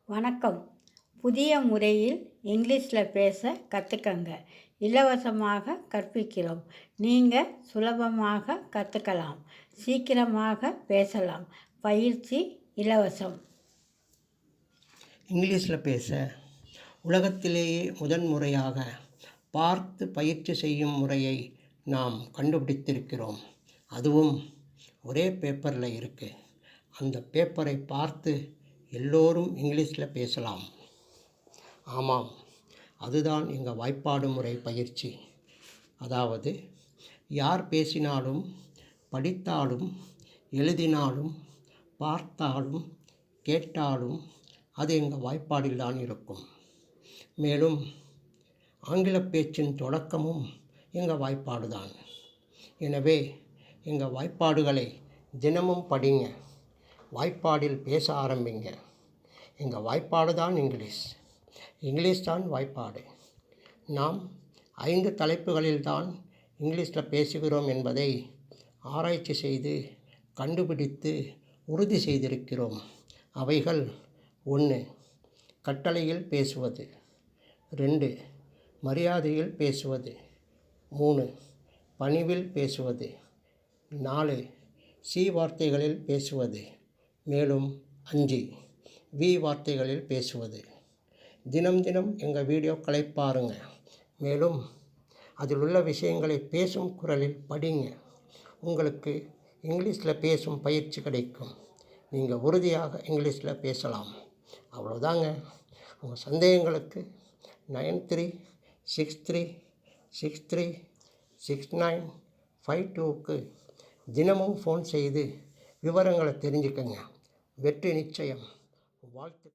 வணக்கம். புதிய முறையில் இங்கிலீஷில் பேச கற்றுக்கங்க. இலவசமாக கற்பிக்கிறோம். நீங்கள் சுலபமாக கற்றுக்கலாம். சீக்கிரமாக பேசலாம். பயிற்சி இலவசம். இங்கிலீஷில் பேச உலகத்திலேயே முதன்முறையாக பார்த்து பயிற்சி செய்யும் முறையை நாம் கண்டுபிடித்திருக்கிறோம். அதுவும் ஒரே பேப்பரில் இருக்குது. அந்த பேப்பரை பார்த்து எல்லோரும் இங்கிலீஷில் பேசலாம். ஆமாம், அதுதான் எங்கள் வாய்ப்பாடு முறை பயிற்சி. அதாவது யார் பேசினாலும், படித்தாலும், எழுதினாலும், பார்த்தாலும், கேட்டாலும் அது எங்கள் வாய்ப்பாடில் தான் இருக்கும். மேலும் ஆங்கில பேச்சின் தொடக்கமும் எங்கள் வாய்ப்பாடு தான். எனவே எங்கள் வாய்ப்பாடுகளை தினமும் படிங்க. வாய்ப்பாடில் பேச ஆரம்பிங்க. எங்கள் வாய்ப்பாடு தான் இங்கிலீஷ். இங்கிலீஷ் தான் வாய்ப்பாடு. நாம் 5 தலைப்புகளில் தான் இங்கிலீஷில் பேசுகிறோம் என்பதை ஆராய்ச்சி செய்து கண்டுபிடித்து உறுதி செய்திருக்கிறோம். அவைகள்: 1. கட்டளையில் பேசுவது. 2. மரியாதையில் பேசுவது. 3. பணிவில் பேசுவது. 4. சி வார்த்தைகளில் பேசுவது. மேலும் 5. வி வார்த்தைகளில் பேசுவது. தினம் எங்கள் வீடியோக்களை பாருங்கள். மேலும் அதில் உள்ள விஷயங்களை பேசும் குரலில் படிங்க. உங்களுக்கு இங்கிலீஷில் பேசும் பயிற்சி கிடைக்கும். நீங்கள் உறுதியாக இங்கிலீஷில் பேசலாம். அவ்வளோதாங்க. உங்கள் சந்தேகங்களுக்கு 9363636952க்கு தினமும் ஃபோன் செய்து விவரங்களை தெரிஞ்சுக்கங்க. வெற்றி நிச்சயம். வாழ்த்து.